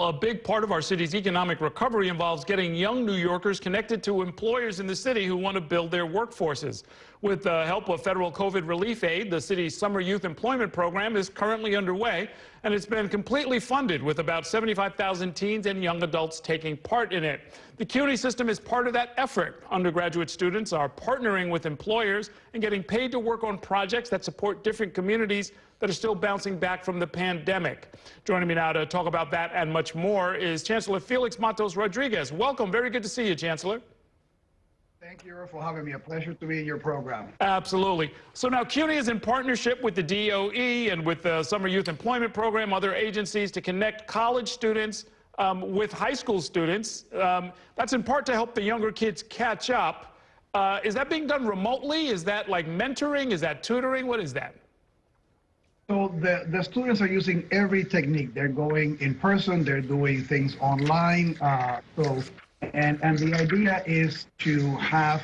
A big part of our city's economic recovery involves getting young New Yorkers connected to employers in the city who want to build their workforces. With the help of federal COVID relief aid, the city's summer youth employment program is currently underway, and it's been completely funded with about 75,000 teens and young adults taking part in it. The CUNY system is part of that effort. Undergraduate students are partnering with employers and getting paid to work on projects that support different communities that are still bouncing back from the pandemic. Joining me now to talk about that and much more is Chancellor Félix Matos Rodríguez. Welcome. Very good to see you, Chancellor. Thank you, Errol, for having me. A pleasure to be in your program. Absolutely. So now CUNY is in partnership with the DOE and with the Summer Youth Employment Program, other agencies to connect college students with high school students. That's in part to help the younger kids catch up. Is that being done remotely? Is that like mentoring? Is that tutoring? What is that? So the students are using every technique. They're going in person. They're doing things online. And the idea is to have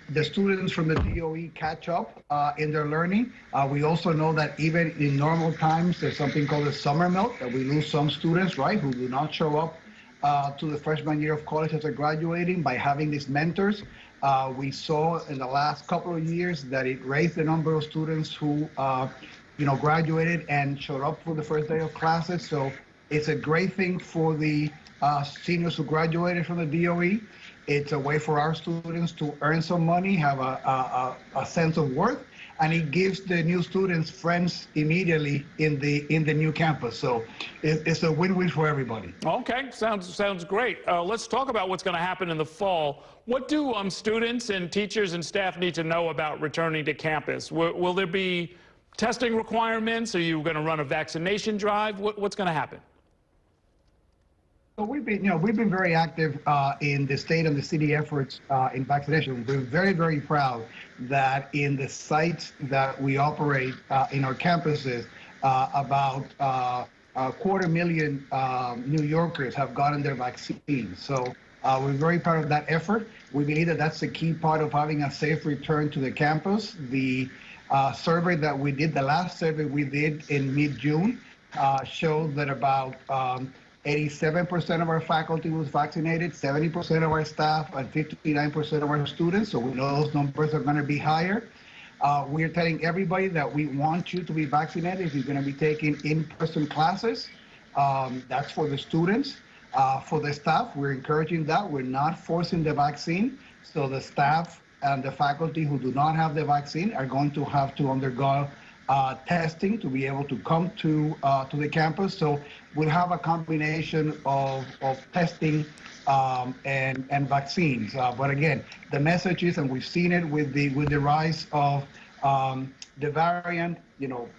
the students from the DOE catch up in their learning. We also know that even in normal times, there's something called a summer melt, that we lose some students, right, who do not show up to the freshman year of college as they're graduating. By having these mentors, we saw in the last couple of years that it raised the number of students who graduated and showed up for the first day of classes. So it's a great thing for the seniors who graduated from the DOE. It's a way for our students to earn some money, have a sense of worth, and it gives the new students friends immediately in the new campus. So it's a win-win for everybody. Okay, sounds great. Let's talk about what's going to happen in the fall. What do students and teachers and staff need to know about returning to campus? Will there be testing requirements? Are you going to run a vaccination drive? What's going to happen? So we've been very active in the state and the city efforts in vaccination. We're very, very proud that in the sites that we operate in our campuses, about 250,000 New Yorkers have gotten their vaccines. So we're very proud of that effort. We believe that that's the key part of having a safe return to the campus. The survey that we did, the last survey we did in mid-June, showed that about 87% of our faculty was vaccinated, 70% of our staff, and 59% of our students. So we know those numbers are going to be higher. We're telling everybody that we want you to be vaccinated if you're going to be taking in-person classes. That's for the students. For the staff, we're encouraging that. We're not forcing the vaccine. So the staff and the faculty who do not have the vaccine are going to have to undergo testing to be able to come to the campus. So we'll have a combination of testing and vaccines. But again, the message is, and we've seen it with the rise of the variant,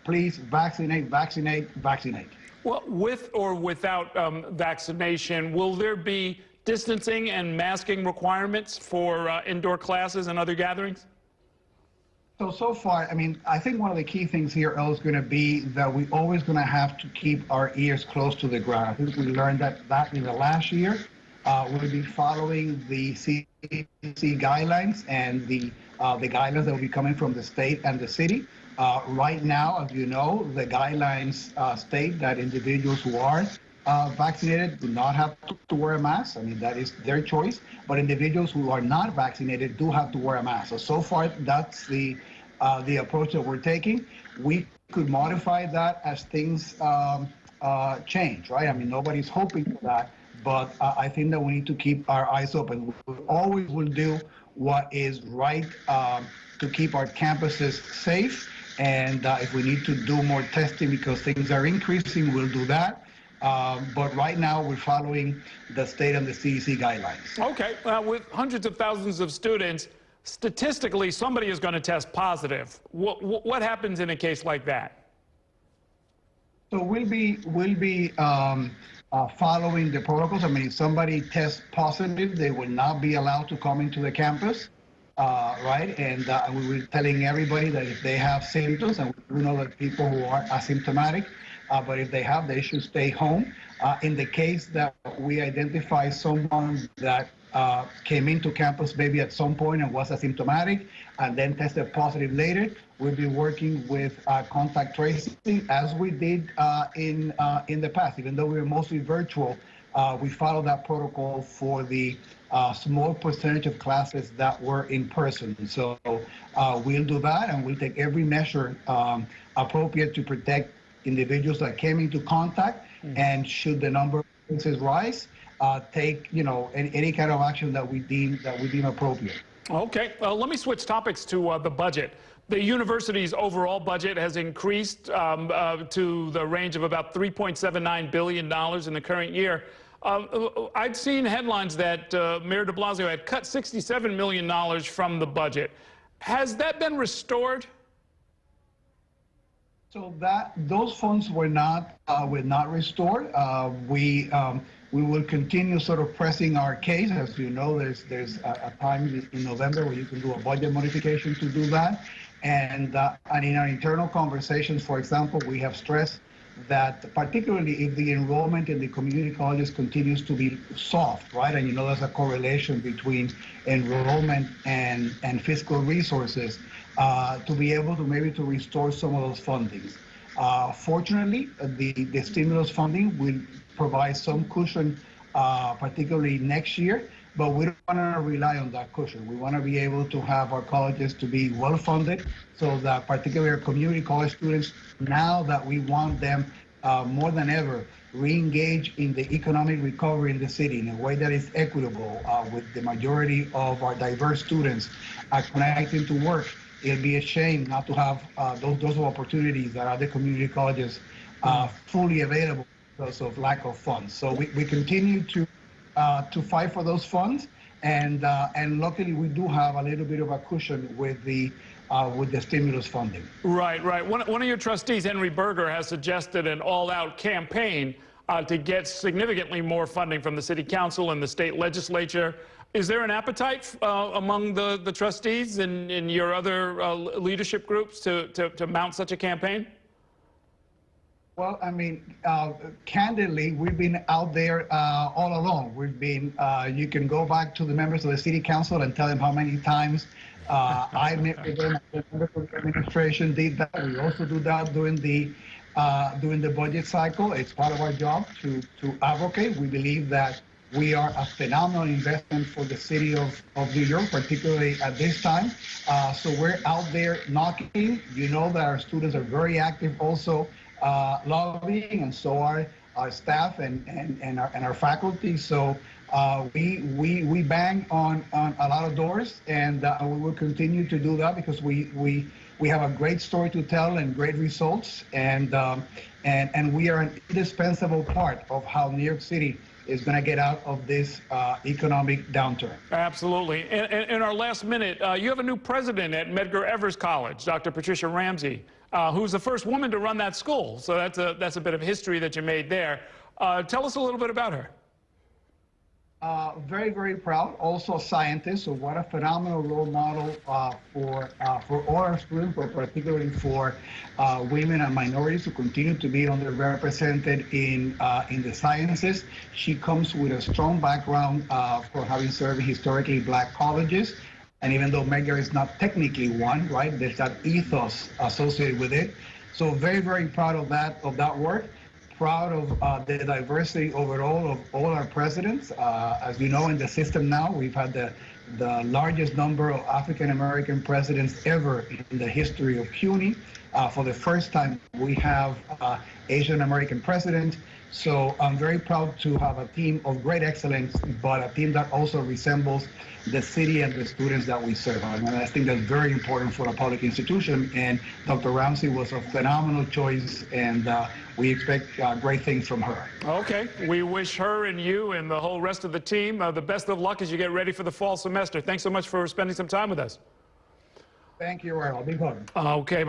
please vaccinate, vaccinate, vaccinate. Well, with or without vaccination, will there be distancing and masking requirements for indoor classes and other gatherings? So far, I think one of the key things here, Errol, is going to be that we're always going to have to keep our ears close to the ground. I think we learned that in the last year. We'll be following the CDC guidelines and the guidelines that will be coming from the state and the city. Right now, as you know, the guidelines state that individuals who are vaccinated do not have to wear a mask. That is their choice. But individuals who are not vaccinated do have to wear a mask. So far, that's the approach that we're taking. We could modify that as things change, right? Nobody's hoping for that. But I think that we need to keep our eyes open. We always will do what is right to keep our campuses safe. And if we need to do more testing because things are increasing, we'll do that. But right now, we're following the state and the CDC guidelines. Okay. With hundreds of thousands of students, statistically, somebody is going to test positive. What happens in a case like that? So we'll be following the protocols. If somebody tests positive, they will not be allowed to come into the campus, right? And we were telling everybody that if they have symptoms, and we know that people who are asymptomatic, but if they should stay home. In the case that we identify someone that came into campus maybe at some point and was asymptomatic and then tested positive later, we'll be working with contact tracing as we did in the past. Even though we were mostly virtual we followed that protocol for the small percentage of classes that were in person. So we'll do that, and we'll take every measure appropriate to protect individuals that came into contact. And should the number of cases rise, take any kind of action that we deem appropriate. Okay, let me switch topics to the budget. The university's overall budget has increased to the range of about $3.79 billion in the current year. I'd seen headlines that Mayor de Blasio had cut $67 million from the budget. Has that been restored? So those funds were not restored. We will continue sort of pressing our case. As you know, there's a time in November where you can do a budget modification to do that. And in our internal conversations, for example, we have stressed that particularly if the enrollment in the community colleges continues to be soft, right? And you know there's a correlation between enrollment and fiscal resources, to be able to maybe to restore some of those fundings. Fortunately, the stimulus funding will provide some cushion, particularly next year, but we don't want to rely on that cushion. We want to be able to have our colleges to be well funded, so that particularly our community college students, now that we want them more than ever, re-engage in the economic recovery in the city in a way that is equitable, with the majority of our diverse students connecting to work. It'd be a shame not to have those opportunities that other community colleges fully available because of lack of funds. So we continue to fight for those funds, and luckily we do have a little bit of a cushion with the stimulus funding. Right. One of your trustees, Henry Berger, has suggested an all-out campaign to get significantly more funding from the city council and the state legislature. Is there an appetite among the trustees and your other leadership groups to mount such a campaign? Well, I mean, candidly, we've been out there all along. We've been, you can go back to the members of the city council and tell them how many times I met with them, the members of the administration did that. We also do that during the budget cycle. It's part of our job to advocate. We believe that we are a phenomenal investment for the city of New York, particularly at this time. So we're out there knocking. You know that our students are very active also lobbying, and so are our staff and our faculty. So we bang on a lot of doors, and we will continue to do that because we have a great story to tell and great results, and we are an indispensable part of how New York City is going to get out of this economic downturn. Absolutely. In our last minute, you have a new president at Medgar Evers College, Dr. Patricia Ramsey, who's the first woman to run that school. So that's a bit of history that you made there. Tell us a little bit about her. Very, very proud. Also a scientist. So what a phenomenal role model for all our students, but particularly for women and minorities who continue to be underrepresented in the sciences. She comes with a strong background for having served historically black colleges. And even though Medgar is not technically one, right, there's that ethos associated with it. So very, very proud of that work. Proud of the diversity overall of all our presidents. As you know, in the system now, we've had the largest number of African-American presidents ever in the history of CUNY. For the first time, we have Asian-American president. So I'm very proud to have a team of great excellence, but a team that also resembles the city and the students that we serve. And I think that's very important for a public institution. And Dr. Ramsey was a phenomenal choice, and we expect great things from her. Okay. We wish her and you and the whole rest of the team the best of luck as you get ready for the fall semester. Thanks so much for spending some time with us. Thank you, Errol. Be good. Okay.